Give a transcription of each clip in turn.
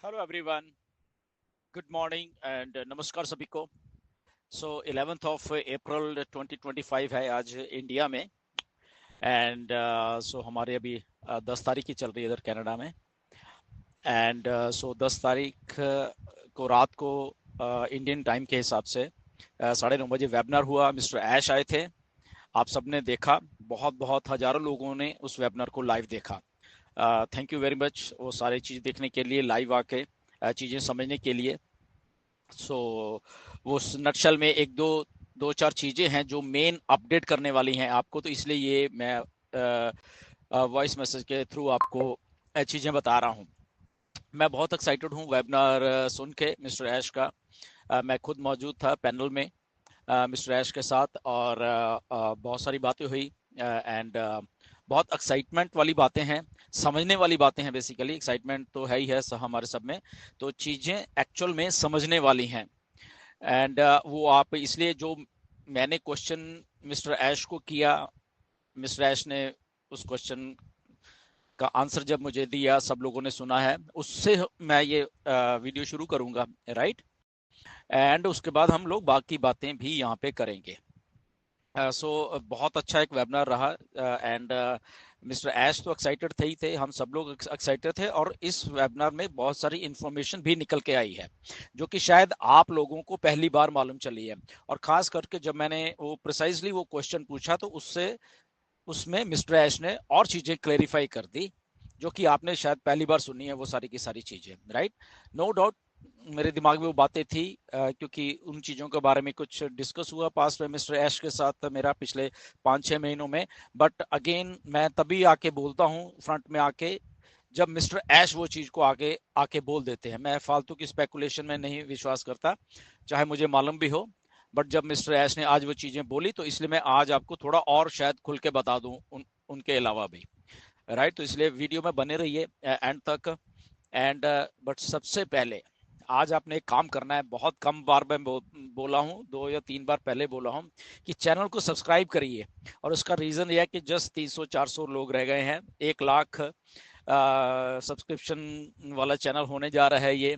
Hello everyone, good morning and नमस्कार सभी को। सो 11th ऑफ अप्रैल 2025 है आज इंडिया में। एंड सो हमारे अभी 10 तारीख की चल रही है इधर कनाडा में। एंड सो 10 तारीख को रात को इंडियन टाइम के हिसाब से 9:30 बजे वेबिनार हुआ। मिस्टर ऐश आए थे, आप सबने देखा। बहुत बहुत हजारों लोगों ने उस वेबिनार को लाइव देखा। थैंक यू वेरी मच वो सारी चीज़ देखने के लिए, लाइव आके चीज़ें समझने के लिए। सो वो नटशल में एक दो दो चार चीजें हैं जो मेन अपडेट करने वाली हैं आपको, तो इसलिए ये मैं वॉइस मैसेज के थ्रू आपको चीजें बता रहा हूँ। मैं बहुत एक्साइटेड हूँ वेबिनार सुन के मिस्टर ऐश का। मैं खुद मौजूद था पैनल में मिस्टर ऐश के साथ, और बहुत सारी बातें हुई। एंड बहुत एक्साइटमेंट वाली बातें हैं, समझने वाली बातें हैं। बेसिकली एक्साइटमेंट तो है ही है हमारे सब में, तो चीजें एक्चुअल में समझने वाली हैं। एंड वो आप इसलिए जो मैंने क्वेश्चन मिस्टर ऐश को किया, मिस्टर ऐश ने उस क्वेश्चन का आंसर जब मुझे दिया, सब लोगों ने सुना है, उससे मैं ये वीडियो शुरू करूंगा, राइट। एंड उसके बाद हम लोग बाकी बातें भी यहाँ पे करेंगे। सो बहुत अच्छा एक वेबिनार रहा। एंड मिस्टर ऐश तो एक्साइटेड थे ही थे, हम सब लोग एक्साइटेड थे, और इस वेबिनार में बहुत सारी इंफॉर्मेशन भी निकल के आई है जो कि शायद आप लोगों को पहली बार मालूम चली है। और खास करके जब मैंने वो प्रिसाइजली वो क्वेश्चन पूछा, तो उससे उसमें मिस्टर ऐश ने और चीजें क्लेरिफाई कर दी जो कि आपने शायद पहली बार सुनी है, वो सारी की सारी चीजें, राइट। नो डाउट मेरे दिमाग में वो बातें थी, क्योंकि उन चीजों के बारे में कुछ डिस्कस हुआ पास्ट में मिस्टर ऐश के साथ मेरा पिछले 5-6 महीनों में। बट अगेन मैं तभी आके बोलता हूँ फ्रंट में आके जब मिस्टर ऐश वो चीज को आगे आके बोल देते हैं। मैं फालतू की स्पेकुलेशन में नहीं विश्वास करता, चाहे मुझे मालूम भी हो। बट जब मिस्टर ऐश ने आज वो चीजें बोली, तो इसलिए मैं आज आपको थोड़ा और शायद खुल के बता दूं उनके अलावा भी, राइट। तो इसलिए वीडियो में बने रहिए एंड तक। एंड बट सबसे पहले आज आपने एक काम करना है। बहुत कम बार मैं बोला हूँ, 2 या 3 बार पहले बोला हूँ कि चैनल को सब्सक्राइब करिए। और उसका रीजन यह है कि जस्ट 300-400 लोग रह गए हैं, 1 लाख सब्सक्रिप्शन वाला चैनल होने जा रहा है ये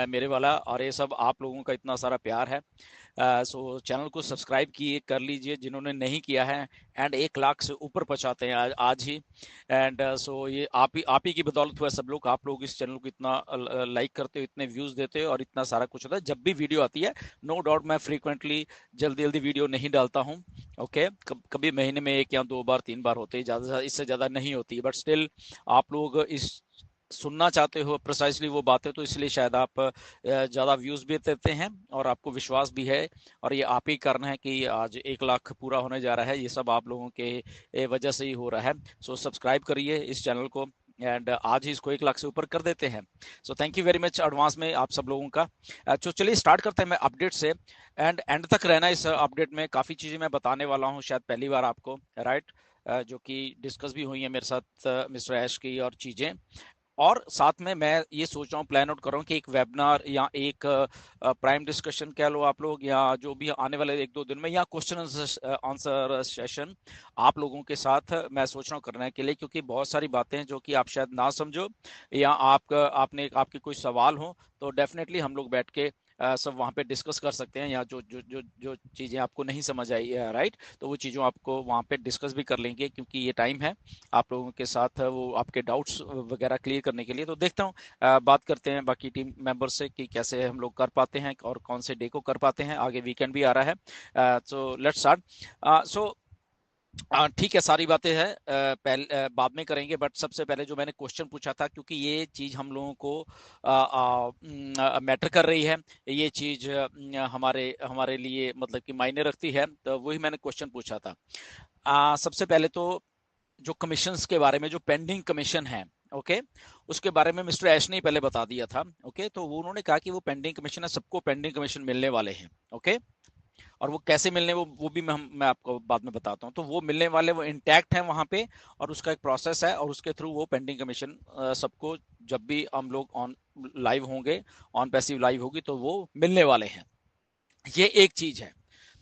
मेरे वाला। और ये सब आप लोगों का इतना सारा प्यार है। सो चैनल को सब्सक्राइब किए कर लीजिए जिन्होंने नहीं किया है। एंड 1 लाख से ऊपर पहुंचाते हैं आज ही। एंड सो ये आप ही की बदौलत हुआ सब लोग। आप लोग इस चैनल को इतना लाइक करते हो, इतने व्यूज देते हो, और इतना सारा कुछ होता है जब भी वीडियो आती है। नो डाउट मैं फ्रीक्वेंटली जल्दी जल्दी वीडियो नहीं डालता हूँ। ओके, कभी महीने में 1 या 2 बार 3 बार होते हैं, ज्यादा इससे ज्यादा नहीं होती है। बट स्टिल आप लोग इस सुनना चाहते हो प्रिसाइसली वो बातें, तो इसलिए शायद आप ज्यादा व्यूज भी देते हैं और आपको विश्वास भी है। और ये आप ही करना है कि आज 1 लाख पूरा होने जा रहा है, ये सब आप लोगों के वजह से ही हो रहा है। सो सब्सक्राइब करिए इस चैनल को, एंड आज ही इसको 1 लाख से ऊपर कर देते हैं। So thank you very much advance में आप सब लोगों का। तो चलिए स्टार्ट करते हैं मैं अपडेट से। एंड एंड तक रहना इस अपडेट में, काफी चीजें मैं बताने वाला हूँ शायद पहली बार आपको, राइट। जो कि डिस्कस भी हुई है मेरे साथ मिस्टर ऐश की और चीजें। और साथ में मैं ये सोच रहा हूँ, प्लान आउट कर रहा हूँ कि एक वेबिनार या एक प्राइम डिस्कशन कह लो आप लोग, या जो भी आने वाले 1-2 दिन में, या क्वेश्चन आंसर सेशन आप लोगों के साथ मैं सोच रहा हूँ करने के लिए। क्योंकि बहुत सारी बातें हैं जो कि आप शायद ना समझो, या आपके कोई सवाल हो, तो डेफिनेटली हम लोग बैठ के सब वहाँ पे डिस्कस कर सकते हैं। या जो जो जो जो चीज़ें आपको नहीं समझ आई, राइट, तो वो चीज़ों आपको वहाँ पे डिस्कस भी कर लेंगे, क्योंकि ये टाइम है आप लोगों के साथ वो आपके डाउट्स वगैरह क्लियर करने के लिए। तो देखता हूँ, बात करते हैं बाकी टीम मेंबर से कि कैसे हम लोग कर पाते हैं और कौन से डे को कर पाते हैं। आगे वीकेंड भी आ रहा है, सो लेट्स स्टार्ट। सो ठीक है, सारी बातें हैं पहले बाद में करेंगे। बट सबसे पहले जो मैंने क्वेश्चन पूछा था, क्योंकि ये चीज हम लोगों को मैटर कर रही है, ये चीज हमारे हमारे लिए मतलब कि मायने रखती है, तो वही मैंने क्वेश्चन पूछा था। सबसे पहले तो जो कमीशंस के बारे में, जो पेंडिंग कमीशन है, ओके, उसके बारे में मिस्टर ऐश ने पहले बता दिया था। ओके, तो वो उन्होंने कहा कि वो पेंडिंग कमीशन है, सबको पेंडिंग कमीशन मिलने वाले हैं। ओके, और वो कैसे मिलने, वो भी मैं आपको बाद में बताता हूँ। तो वो मिलने वाले, वो इंटैक्ट है वहां पे, और उसका एक प्रोसेस है, और उसके थ्रू वो पेंडिंग कमीशन सबको जब भी हम लोग ऑन लाइव होंगे, ऑन पैसिव लाइव होगी, तो वो मिलने वाले हैं। ये एक चीज है।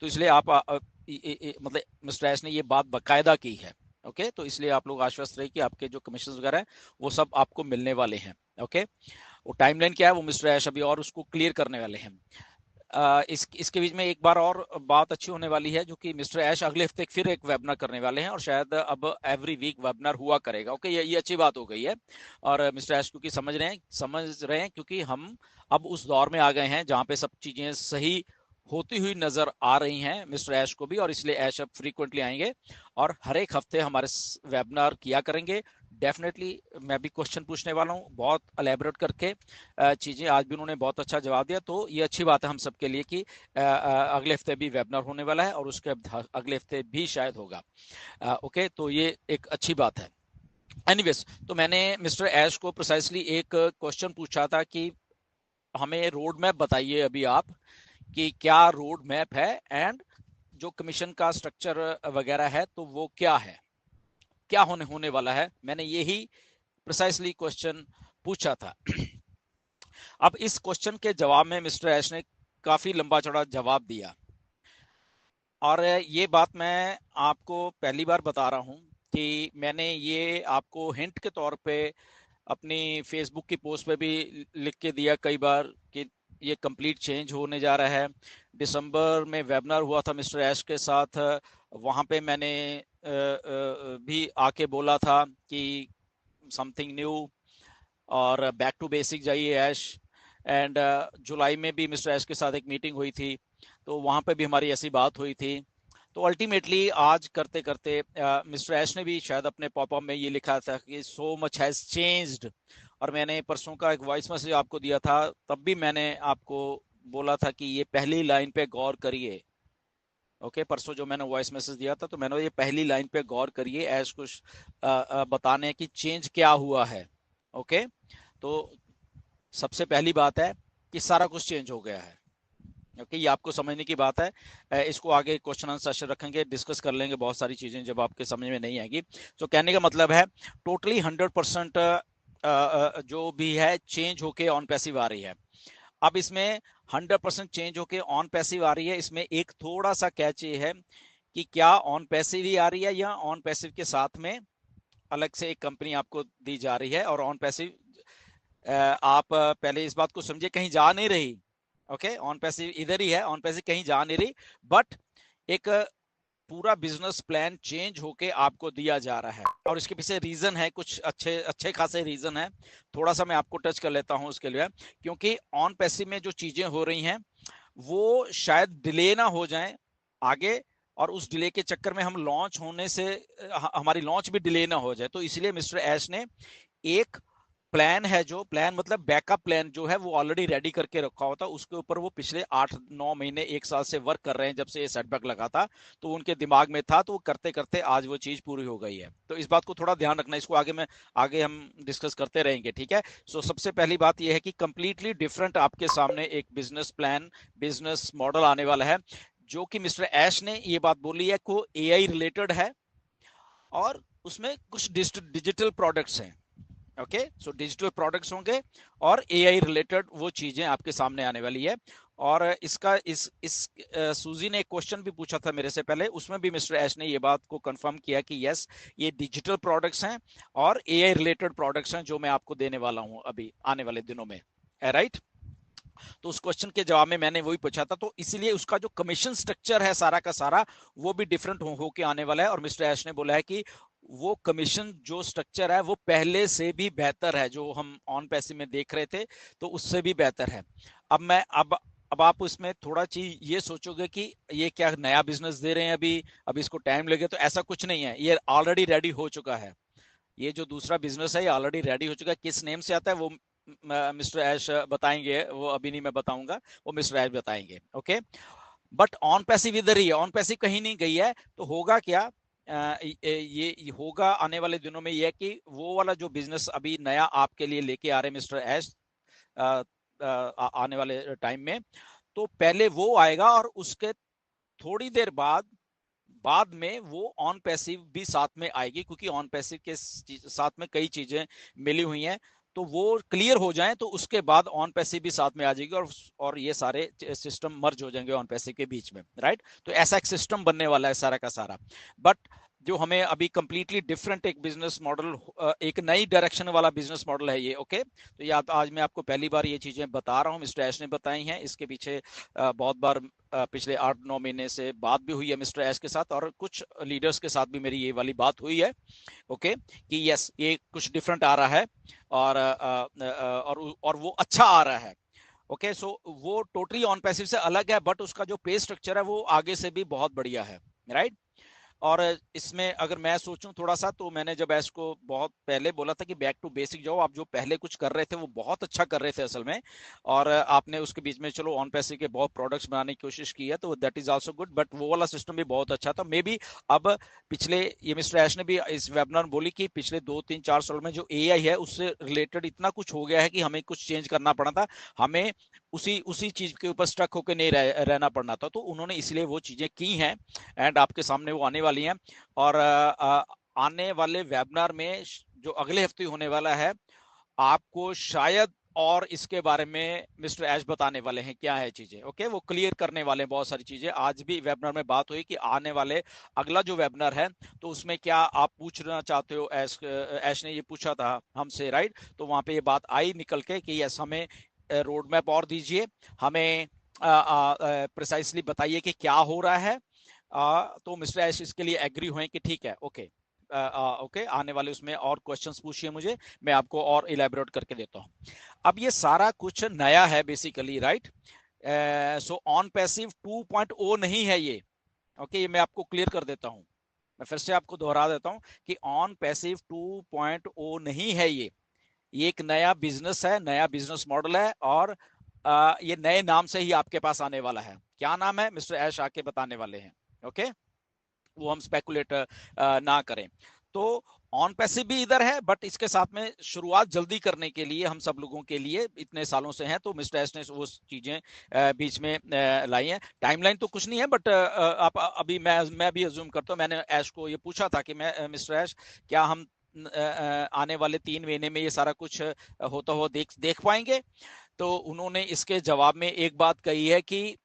तो इसलिए आप मतलब मिस्टर एस ने ये बात बकायदा की है। ओके, तो इसलिए आप लोग आश्वस्त रहे कि आपके जो कमीशन वगैरह है वो सब आपको मिलने वाले हैं। ओके, वो टाइमलाइन क्या है वो मिस्टर ऐश अभी और उसको क्लियर करने वाले हैं। इसके बीच में एक बार और बात अच्छी होने वाली है, जो कि मिस्टर ऐश अगले हफ्ते फिर एक वेबिनार करने वाले हैं और शायद अब एवरी वीक वेबिनार हुआ करेगा। ओके, ये अच्छी बात हो गई है। और मिस्टर ऐश क्योंकि समझ रहे हैं क्योंकि हम अब उस दौर में आ गए हैं जहां पे सब चीजें सही होती हुई नजर आ रही हैं मिस्टर ऐश को भी, और इसलिए ऐश अब फ्रीक्वेंटली आएंगे और हर एक हफ्ते हमारे वेबिनार किया करेंगे। डेफिनेटली मैं भी क्वेश्चन पूछने वाला हूँ बहुत एलेबोरेट करके चीजें। आज भी उन्होंने बहुत अच्छा जवाब दिया, तो ये अच्छी बात है हम सबके लिए कि अगले हफ्ते भी वेबिनार होने वाला है और उसके अगले हफ्ते भी शायद होगा। ओके, तो ये एक अच्छी बात है। एनीवेज, तो मैंने मिस्टर ऐश को प्रिसाइसली एक क्वेश्चन पूछा था कि हमें रोड मैप बताइए अभी आप, कि क्या रोड मैप है एंड जो कमीशन का स्ट्रक्चर वगैरह है तो वो क्या है, क्या होने वाला है। मैंने यही प्रिसाइसली क्वेश्चन पूछा था। अब इस क्वेश्चन के जवाब में मिस्टर ऐश ने काफी लंबा चौड़ा जवाब दिया, और ये बात मैं आपको पहली बार बता रहा हूं कि मैंने ये आपको हिंट के तौर पे अपनी फेसबुक की पोस्ट पे भी लिख के दिया कई बार कि ये कंप्लीट चेंज होने जा रहा है। दिसंबर में वेबिनार हुआ था मिस्टर ऐश के साथ, वहां पे मैंने भी आके बोला था कि समथिंग न्यू और बैक टू बेसिक जाइए ऐश। एंड जुलाई में भी मिस्टर ऐश के साथ एक मीटिंग हुई थी, तो वहां पे भी हमारी ऐसी बात हुई थी। तो अल्टीमेटली आज करते करते मिस्टर ऐश ने भी शायद अपने पॉपअप में ये लिखा था कि सो मच हैज चेंज्ड, और मैंने परसों का एक वॉइस मैसेज आपको दिया था, तब भी मैंने आपको बोला था कि ये पहली लाइन पे गौर करिए। ओके, परसों जो मैंने वॉइस मैसेज दिया था तो मैंने ये पहली लाइन पे गौर करिए, ऐश कुछ बताने की चेंज क्या हुआ है। ओके, तो सबसे पहली बात है कि सारा कुछ चेंज हो गया है। ओके, ये आपको समझने की बात है। इसको आगे क्वेश्चन आंसर सेशन रखेंगे, डिस्कस कर लेंगे बहुत सारी चीजें जब आपके समझ में नहीं आएगी। तो कहने का मतलब है टोटली 100% जो भी है चेंज होके ऑन पैसिव आ रही है। अब इसमें 100% चेंज होके ऑन पैसिव आ रही है, इसमें एक थोड़ा सा कैच ये है कि क्या ऑन पैसिव ही आ रही है या ऑन पैसिव के साथ में अलग से एक कंपनी आपको दी जा रही है। और ऑन पैसिव आप पहले इस बात को समझिए, कहीं जा नहीं रही। ओके, ऑन पैसिव इधर ही है, ऑन पैसिव कहीं जा नहीं रही, बट एक पूरा बिजनेस प्लान चेंज होके आपको दिया जा रहा है। और इसके पीछे रीजन है, कुछ अच्छे अच्छे खासे रीजन है, थोड़ा सा मैं आपको टच कर लेता हूं उसके लिए। क्योंकि ऑन पैसिव में जो चीजें हो रही हैं वो शायद डिले ना हो जाए आगे, और उस डिले के चक्कर में हम लॉन्च होने से हमारी लॉन्च भी डिले ना हो जाए। तो इसलिए मिस्टर ऐश ने एक प्लान है, जो प्लान मतलब बैकअप प्लान जो है वो ऑलरेडी रेडी करके रखा होता, उसके ऊपर वो पिछले 8-9 महीने 1 साल से वर्क कर रहे हैं, जब से ये सेटबैक लगा था तो उनके दिमाग में था, तो वो करते करते आज वो चीज पूरी हो गई है। तो इस बात को थोड़ा ध्यान रखना, इसको आगे हम डिस्कस करते रहेंगे, ठीक है। सो सबसे पहली बात यह है कि कंप्लीटली डिफरेंट आपके सामने एक बिजनेस प्लान, बिजनेस मॉडल आने वाला है, जो कि मिस्टर ऐश ने ये बात बोली है को एआई रिलेटेड है और उसमें कुछ डिजिटल प्रोडक्ट्स हैं। ओके, सो डिजिटल प्रोडक्ट्स होंगे और एआई रिलेटेड वो चीजें आपके सामने आने वाली है। और इसका इस सूजी ने एक क्वेश्चन भी पूछा था मेरे से पहले, उसमें भी मिस्टर ऐश ने ये बात को कंफर्म किया कि यस, ये डिजिटल प्रोडक्ट्स हैं और एआई रिलेटेड प्रोडक्ट्स हैं जो मैं आपको देने वाला हूं अभी आने वाले दिनों में, राइट। तो उस क्वेश्चन के जवाब में मैंने वही पूछा था, तो इसलिए उसका जो कमीशन स्ट्रक्चर है सारा का सारा वो भी डिफरेंट होके आने वाला है। और मिस्टर ऐश ने बोला है कि वो कमीशन जो स्ट्रक्चर है वो पहले से भी बेहतर है, जो हम ऑन पैसिव में देख रहे थे तो उससे भी बेहतर है। अब आप उसमें थोड़ा चीज ये सोचोगे कि ये क्या नया बिजनेस दे रहे हैं अभी इसको टाइम लगे, तो ऐसा कुछ नहीं है, ये ऑलरेडी रेडी हो चुका है। ये जो दूसरा बिजनेस है ये ऑलरेडी रेडी हो चुका है। किस नेम से आता है वो मिस्टर ऐश बताएंगे, वो अभी नहीं मैं बताऊंगा, वो मिस्टर ऐश बताएंगे। ओके, बट ऑन पैसिव इधर ही है, ऑन पैसिव कहीं नहीं गई है। तो होगा क्या, ये होगा आने वाले दिनों में, ये कि वो वाला जो बिजनेस अभी नया आपके लिए लेके आ रहे मिस्टर ऐश आने वाले टाइम में, तो पहले वो आएगा और उसके थोड़ी देर बाद में वो ऑन पैसिव भी साथ में आएगी, क्योंकि ऑन पैसिव के साथ में कई चीजें मिली हुई हैं। तो वो क्लियर हो जाए तो उसके बाद ऑन पैसिव भी साथ में आ जाएगी और ये सारे सिस्टम मर्ज हो जाएंगे ऑन पैसिव के बीच में, राइट। तो ऐसा एक सिस्टम बनने वाला है सारा का सारा। बट जो हमें अभी कंप्लीटली डिफरेंट एक बिजनेस मॉडल, एक नई डायरेक्शन वाला बिजनेस मॉडल है ये। ओके, तो ये आज मैं आपको पहली बार ये चीजें बता रहा हूँ, मिस्टर ऐश ने बताई हैं। इसके पीछे बहुत बार पिछले 8-9 महीने से बात भी हुई है मिस्टर ऐश के साथ, और कुछ लीडर्स के साथ भी मेरी ये वाली बात हुई है। ओके, कि यस, ये कुछ डिफरेंट आ रहा है, और वो अच्छा आ रहा है। ओके, सो वो टोटली ऑन पैसिव से अलग है, बट उसका जो पे स्ट्रक्चर है वो आगे से भी बहुत बढ़िया है, राइट। और इसमें अगर मैं सोचूं थोड़ा सा, तो मैंने जब ऐश को बहुत पहले बोला था कि बैक टू बेसिक जाओ, आप जो पहले कुछ कर रहे थे वो बहुत अच्छा कर रहे थे असल में, और आपने उसके बीच में चलो ऑन पैसिव के बहुत प्रोडक्ट्स बनाने की कोशिश की है, तो that is also good, but वो वाला सिस्टम भी बहुत अच्छा था। मे बी अब पिछले, ये मिस्टर ऐश ने भी इस वेबिनार में बोली कि पिछले 2-3-4 साल में जो एआई है उससे रिलेटेड इतना कुछ हो गया है कि हमें कुछ चेंज करना पड़ा था, हमें उसी उसी चीज के ऊपर स्टक होकर नहीं रहना पड़ना था, तो उन्होंने इसलिए वो चीजें की हैं, एंड आपके सामने वो आने वाली हैं। और आने वाले वेबिनार में जो अगले हफ्ते होने वाला है, आपको शायद और इसके बारे में मिस्टर ऐश बताने वाले हैं क्या है चीजें। ओके, वो क्लियर करने वाले हैं बहुत सारी चीजें। आज भी वेबिनार में बात हुई कि आने वाले अगला जो वेबिनार है तो उसमें क्या आप पूछना चाहते हो, ऐश ने ये पूछा था हमसे, राइट। तो वहां पे ये बात आई निकल के कि यस, हमें रोड मैप और दीजिए, हमें प्रिसाइसली बताइए कि क्या हो रहा है। तो मिस्टर ऐश इसके लिए एग्री हुए कि ठीक है, ओके, ओके, आने वाले उसमें और क्वेश्चंस पूछिए मुझे, मैं आपको और इलेबोरेट करके देता हूं। अब ये सारा कुछ नया है basically, right. So on passive 2.0 नहीं है ये। ओके, ये मैं आपको क्लियर कर देता हूं, मैं फिर से आपको दोहरा देता हूं कि ऑन पैसिव 2.0 नहीं है ये एक नया बिजनेस है, नया बिजनेस मॉडल है, और ये नए नाम से ही आपके पास आने वाला है। क्या नाम है मिस्टर ऐश आके बताने वाले हैं। ओके, वो हम स्पेकुलेट ना करें। तो ऑन पैसिव भी इधर है, बट इसके साथ में शुरुआत जल्दी करने के लिए हम सब लोगों के लिए इतने सालों से है, तो मिस्टर एस ने वो चीजें बीच में लाई हैं। टाइमलाइन तो कुछ नहीं है, बट आप अभी मैं भी अज्यूम करता हूँ, मैंने ऐश को ये पूछा था कि मैं मिस्टर ऐश, क्या हम आने वाले 3 महीने में ये सारा कुछ होता हुआ देख पाएंगे। तो उन्होंने इसके जवाब में एक बात कही है कि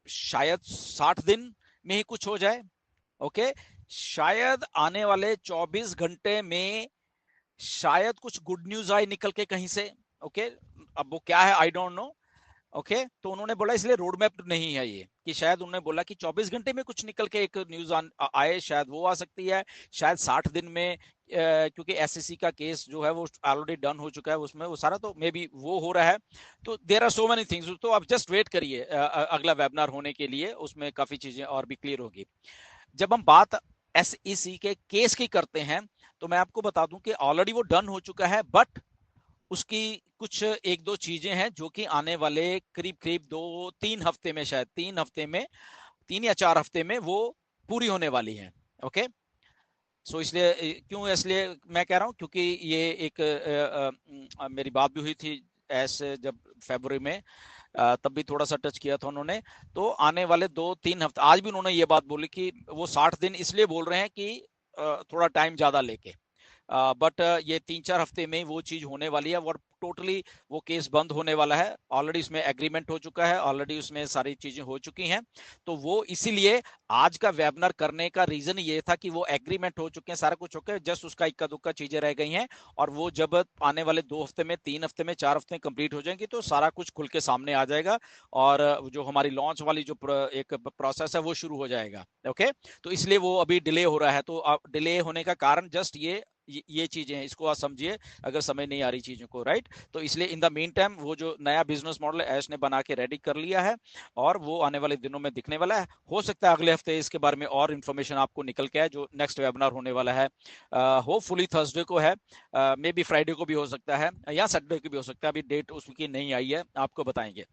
शायद 60 दिन में ही कुछ हो जाए। ओके, शायद आने वाले 24 घंटे में शायद कुछ गुड न्यूज आए निकल के कहीं से। ओके, अब वो क्या है आई डोंट नो। ओके, तो उन्होंने बोला इसलिए रोड मैप नहीं है ये, कि शायद उन्होंने बोला कि 24 घंटे में कुछ निकल के एक न्यूज आए, शायद वो आ सकती है, शायद 60 दिन में, क्योंकि एससीसी का केस जो है वो ऑलरेडी डन हो चुका है उसमें वो सारा, तो मे बी वो हो रहा है। तो there are so many things, तो आप जस्ट वेट करिए अगला वेबिनार होने के लिए, उसमें काफी चीजें और भी क्लियर होगी। जब हम बात एसईसी के केस की करते हैं, तो मैं आपको बता दूं कि ऑलरेडी वो डन हो चुका है, बट उसकी कुछ 1-2 चीजें हैं जो कि आने वाले करीब करीब 2-3 हफ्ते में, शायद 3 हफ्ते में, 3 या 4 हफ्ते में वो पूरी होने वाली है। ओके, सो इसलिए क्यों, इसलिए मैं कह रहा हूं क्योंकि ये एक मेरी बात भी हुई थी ऐसे जब फरवरी में, तब भी थोड़ा सा टच किया था उन्होंने। तो आने वाले 2-3 हफ्ते, आज भी उन्होंने ये बात बोली कि वो 60 दिन इसलिए बोल रहे हैं कि थोड़ा टाइम ज्यादा लेके, बट ये 3-4 हफ्ते में वो चीज होने वाली है, और टोटली वो केस बंद होने वाला है। ऑलरेडी उसमें एग्रीमेंट हो चुका है, ऑलरेडी उसमें सारी चीजें हो चुकी हैं। तो वो इसीलिए आज का वेबिनार करने का रीजन ये था कि वो एग्रीमेंट हो चुके हैं, सारा कुछ हो गया, जस्ट उसका इक्का दुक्का चीजें रह गई हैं, और वो जब आने वाले 2 हफ्ते में, 3 हफ्ते में, 4 हफ्ते में कंप्लीट हो जाएंगी, तो सारा कुछ खुल के सामने आ जाएगा, और जो हमारी लॉन्च वाली जो एक प्रोसेस है वो शुरू हो जाएगा। ओके, तो इसलिए वो अभी डिले हो रहा है। तो डिले होने का कारण जस्ट ये चीजें हैं, इसको आप समझिए अगर समझ नहीं आ रही चीजों को, राइट। तो इसलिए इन द मीन टाइम वो जो नया बिजनेस मॉडल ऐश ने बना के रेडी कर लिया है, और वो आने वाले दिनों में दिखने वाला है। हो सकता है अगले हफ्ते इसके बारे में और इन्फॉर्मेशन आपको निकल के आए, जो नेक्स्ट वेबिनार होने वाला है, होपफुली थर्सडे को है, मे बी फ्राइडे को भी हो सकता है, या सैटरडे को भी हो सकता है, अभी डेट उसकी नहीं आई है, आपको बताएंगे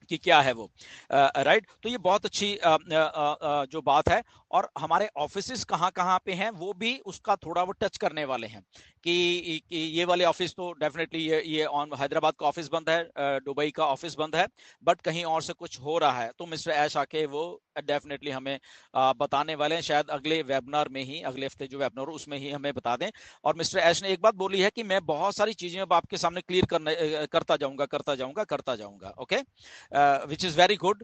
कि क्या है वो, राइट। तो ये बहुत अच्छी जो बात है, और हमारे ऑफिसेस कहाँ कहाँ पे हैं वो भी उसका थोड़ा वो टच करने वाले हैं, कि ये वाले ऑफिस तो डेफिनेटली ये ऑन हैदराबाद का ऑफिस बंद है, दुबई का ऑफिस बंद है, बट कहीं और से कुछ हो रहा है, तो मिस्टर ऐश आके वो डेफिनेटली हमें बताने वाले हैं, शायद अगले वेबिनार में ही, अगले हफ्ते जो वेबिनार हो उसमें ही हमें बता दें। और मिस्टर ऐश ने एक बात बोली है कि मैं बहुत सारी चीजें अब आपके सामने क्लियर करता जाऊंगा, okay, which is very good.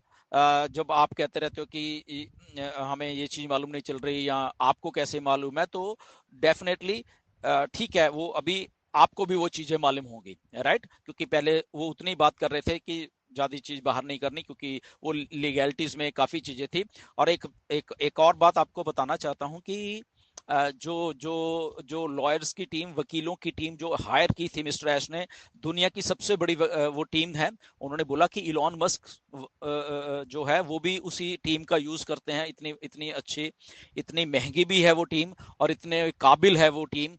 जब आप कहते रहते हो कि हमें ये चीज मालूम नहीं चल रही या आपको कैसे मालूम है, तो डेफिनेटली ठीक है, वो अभी आपको भी वो चीजें मालूम होंगी, राइट, क्योंकि पहले वो उतनी बात कर रहे थे कि ज्यादा चीज बाहर नहीं करनी, क्योंकि वो लीगैलिटीज में काफी चीजें थी। और एक और बात आपको बताना चाहता हूं कि जो जो जो लॉयर्स की टीम, वकीलों की टीम जो हायर की थी मिस्टर ऐश ने, दुनिया की सबसे बड़ी वो टीम है। उन्होंने बोला कि इलॉन मस्क जो है वो भी उसी टीम का यूज करते हैं, इतनी इतनी अच्छी, इतनी महंगी भी है वो टीम और इतने काबिल है वो टीम।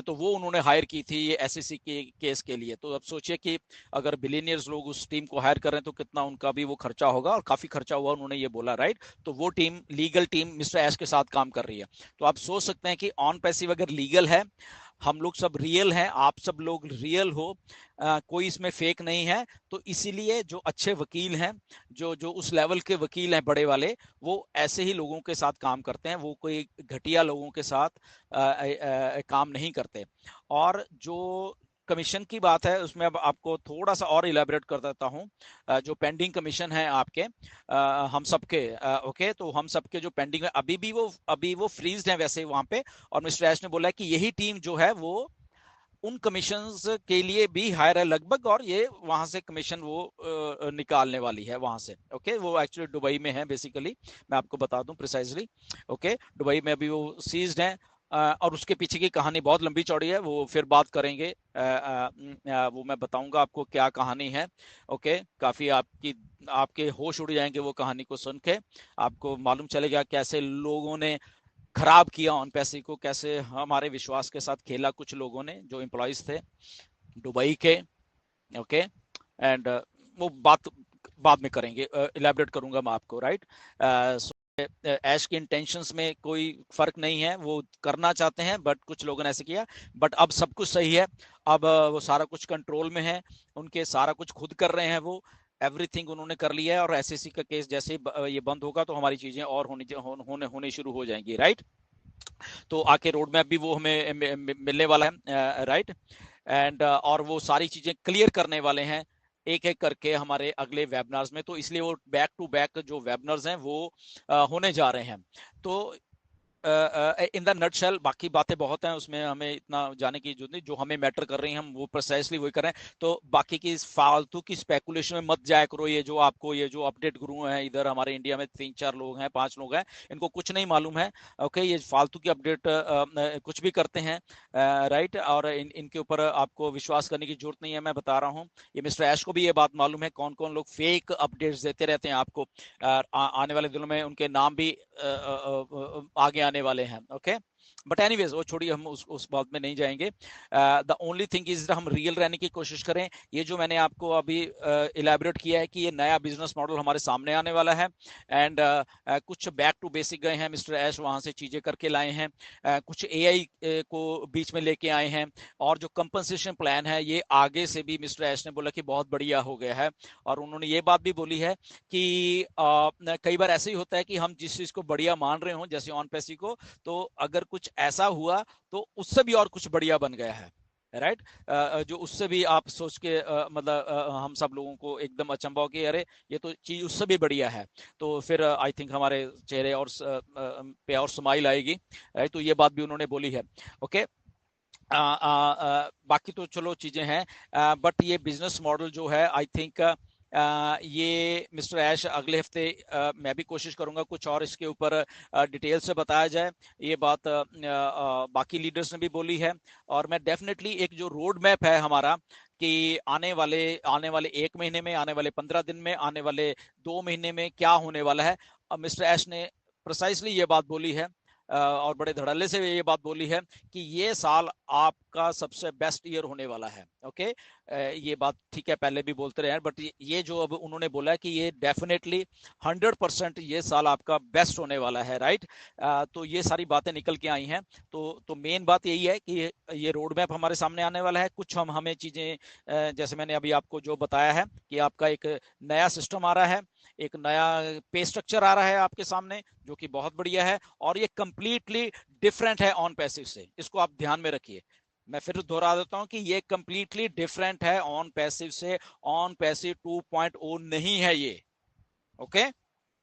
तो वो उन्होंने हायर की थी ये एसईसी के केस के लिए। तो अब सोचिए कि अगर बिलियनियर्स लोग उस टीम को हायर कर रहे हैं तो कितना उनका भी वो खर्चा होगा, और काफी खर्चा हुआ, उन्होंने ये बोला, राइट। तो वो टीम, लीगल टीम मिस्टर ऐश के साथ काम कर रही है। तो आप सोच सकते हैं कि ऑन पैसिव अगर लीगल है, हम लोग सब रियल हैं, आप सब लोग रियल हो, कोई इसमें फेक नहीं है। तो इसीलिए जो अच्छे वकील हैं, जो जो उस लेवल के वकील हैं बड़े वाले, वो ऐसे ही लोगों के साथ काम करते हैं, वो कोई घटिया लोगों के साथ काम नहीं करते। और जो कमीशन की बात है उसमें अब आपको थोड़ा सा और इलेबोरेट कर देता हूं। जो पेंडिंग कमीशन है आपके, हम सबके, ओके, तो हम सबके जो पेंडिंग है अभी वो फ्रीज्ड है वैसे वहां पे। और मिस्टर ऐश ने बोला है कि यही टीम जो है वो उन कमीशंस के लिए भी हायर है लगभग, और ये वहां से कमीशन वो निकालने वाली है वहां से, ओके। वो एक्चुअली दुबई में है बेसिकली, मैं आपको बता दूं प्रिसाइजली, ओके। दुबई में अभी वो सीज्ड है। और उसके पीछे की कहानी बहुत लंबी चौड़ी है, वो फिर बात करेंगे, वो मैं बताऊंगा आपको क्या कहानी है, ओके। काफी आपके होश उड़ जाएंगे वो कहानी को सुन के, आपको मालूम चलेगा कैसे लोगों ने खराब किया ऑन पैसे को, कैसे हमारे विश्वास के साथ खेला कुछ लोगों ने जो एम्प्लॉयज थे दुबई के, ओके। एंड वो बात बाद में करेंगे, इलेबरेट करूंगा मैं आपको, राइट। ऐश के इंटेंशंस में कोई फर्क नहीं है, वो करना चाहते हैं बट कुछ लोगों ने ऐसे किया। बट अब सब कुछ सही है, अब वो सारा कुछ कंट्रोल में है, उनके सारा कुछ खुद कर रहे हैं वो, एवरीथिंग उन्होंने कर लिया है। और एसएससी का केस जैसे ये बंद होगा तो हमारी चीजें और होने शुरू हो जाएंगी, राइट। तो आके रोड मैप भी वो हमें मिलने वाला है, राइट। एंड और वो सारी चीजें क्लियर करने वाले हैं एक एक करके हमारे अगले वेबिनार्स में। तो इसलिए वो बैक टू बैक जो वेबिनार्स हैं वो होने जा रहे हैं। तो इन द नटशेल बाकी बातें बहुत हैं, उसमें हमें इतना जाने की जरूरत नहीं, जो हमें मैटर कर रही है हम वो प्रिसाइसली वही कर रहे हैं। तो बाकी की फालतू की स्पेकुलेशन में मत जाया करो। ये जो आपको ये जो अपडेट गुरु हैं इधर हमारे इंडिया में 3-4 लोग हैं, 5 लोग हैं, इनको कुछ नहीं मालूम है, ओके। ये फालतू की अपडेट कुछ भी करते हैं, राइट। और इनके ऊपर आपको विश्वास करने की जरूरत नहीं है, मैं बता रहा हूँ। ये मिस्टर ऐश को भी ये बात मालूम है कौन कौन लोग फेक अपडेट्स देते रहते हैं आपको। आने वाले दिनों में उनके नाम भी आगे आने वाले हैं, ओके। बट एनीवेज वो छोड़िए, हम उस बात में नहीं जाएंगे। द ओनली थिंग इज हम रियल रहने की कोशिश करें। ये जो मैंने आपको अभी इलेबोरेट किया है कि ये नया बिजनेस मॉडल हमारे सामने आने वाला है, एंड कुछ बैक टू बेसिक गए हैं मिस्टर ऐश, वहां से चीजें करके लाए हैं, कुछ एआई को बीच में लेके आए हैं, और जो कंपनसेशन प्लान है ये आगे से भी मिस्टर ऐश ने बोला कि बहुत बढ़िया हो गया है। और उन्होंने ये बात भी बोली है कि कई बार ऐसे ही होता है कि हम जिस चीज को बढ़िया मान रहे हो, जैसे ऑन पैसी को, तो अगर कुछ ऐसा हुआ तो उससे भी और कुछ बढ़िया बन गया है, राइट। जो उससे भी आप सोच के मतलब हम सब लोगों को एकदम अचंभा हो कि अरे ये तो चीज उससे भी बढ़िया है। तो फिर आई थिंक हमारे चेहरे और पे और स्माइल आएगी, राइट। तो ये बात भी उन्होंने बोली है, ओके। बाकी तो चलो चीजें हैं, बट ये बिजनेस मॉडल जो है आई थिंक ये मिस्टर ऐश अगले हफ्ते मैं भी कोशिश करूंगा कुछ और इसके ऊपर डिटेल से बताया जाए। ये बात बाकी लीडर्स ने भी बोली है। और मैं डेफिनेटली एक जो रोड मैप है हमारा कि आने वाले 1 महीने में, आने वाले 15 दिन में, आने वाले 2 महीने में क्या होने वाला है, मिस्टर ऐश ने प्रिसाइसली ये बात बोली है और बड़े धड़ल्ले से ये बात बोली है कि ये साल आपका सबसे बेस्ट ईयर होने वाला है। ओके, ये बात ठीक है, पहले भी बोलते रहे हैं, बट ये जो अब उन्होंने बोला है कि ये डेफिनेटली 100% ये साल आपका बेस्ट होने वाला है, राइट। तो ये सारी बातें निकल के आई हैं। तो मेन बात यही है कि ये रोड मैप हमारे सामने आने वाला है। कुछ हमें चीजें, जैसे मैंने अभी आपको जो बताया है कि आपका एक नया सिस्टम आ रहा है, एक नया पे स्ट्रक्चर आ रहा है आपके सामने, जो कि बहुत बढ़िया है, और ये कंप्लीटली डिफरेंट है ऑन पैसिव से। इसको आप ध्यान में रखिए। मैं फिर दोहरा देता हूं कि ये कंप्लीटली डिफरेंट है ऑन पैसिव से। ऑन पैसिव 2.0 नहीं है ये। ओके,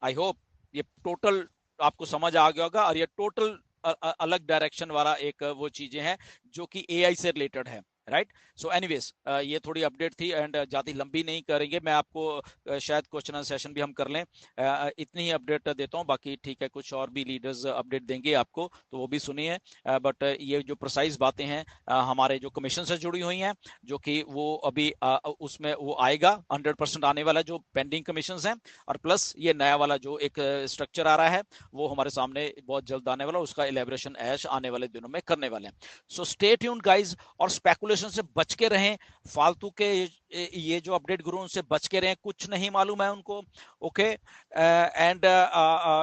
आई होप ये टोटल आपको समझ आ गया होगा, और ये टोटल अलग डायरेक्शन वाला एक वो चीजें हैं जो कि एआई से रिलेटेड है, राइट। सो एनीवेज, ये थोड़ी अपडेट थी, एंड ज्यादा लंबी नहीं करेंगे। मैं आपको शायद क्वेश्चन सेशन भी हम कर लें, इतनी ही अपडेट देता हूं। बाकी ठीक है, कुछ और भी लीडर्स अपडेट देंगे आपको, तो वो भी सुनिए। बट ये जो प्रिसाइज बातें हैं हमारे जो कमीशन से जुड़ी हुई हैं, जो कि वो अभी उसमें वो आएगा 100% आने वाला जो पेंडिंग कमीशन हैं, और प्लस ये नया वाला जो एक स्ट्रक्चर आ रहा है वो हमारे सामने बहुत जल्द आने वाला, उसका इलेबोरेशन ऐश आने वाले दिनों में करने वाले हैं। सो स्टे ट्यून्ड गाइज, और स्पेकुलेशन से बच के रहें। फालतू के ये जो अपडेट गुरु उनसे बच के रहें, कुछ नहीं मालूम है उनको। ओके, एंड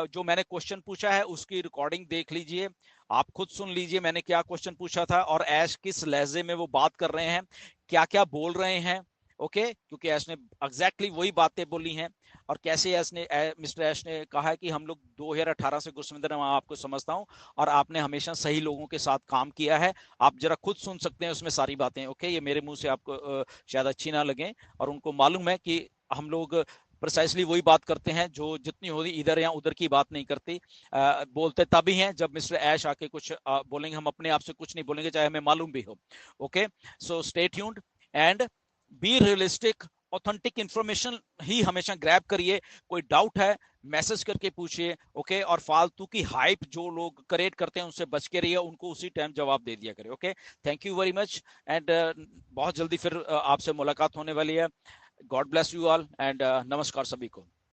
जो मैंने क्वेश्चन पूछा है उसकी रिकॉर्डिंग देख लीजिए, आप खुद सुन लीजिए मैंने क्या क्वेश्चन पूछा था, और ऐश किस लहजे में वो बात कर रहे हैं, क्या क्या बोल रहे हैं। ओके, क्योंकि ऐश ने एग्जैक्टली वही बातें बोली हैं। और कैसे ऐश ने मिस्टर ऐश ने कहा है कि हम लोग 2018 से गुरसविंदर, मैं आपको समझता हूं, और आपने हमेशा सही लोगों के साथ काम किया है। आप जरा खुद सुन सकते हैं उसमें सारी बातें। ओके, ये मेरे मुंह से आपको शायद अच्छी ना लगे, और उनको मालूम है कि हम लोग प्रिसाइसली वही बात करते हैं, जो जितनी होती इधर या उधर की बात नहीं करती। बोलते तभी हैं जब मिस्टर ऐश आके कुछ बोलेंगे, हम अपने आप से कुछ नहीं बोलेंगे चाहे हमें मालूम भी हो। Okay, so stay tuned and be realistic. Authentic information ही हमेशा ग्रैब करिए। कोई डाउट है मैसेज करके पूछिए। ओके, और फालतू की हाइप जो लोग क्रिएट करते हैं उनसे बच के रहिए, उनको उसी टाइम जवाब दे दिया करिए। Okay, thank you very much, and बहुत जल्दी फिर आपसे मुलाकात होने वाली है। God bless you all, and नमस्कार सभी को।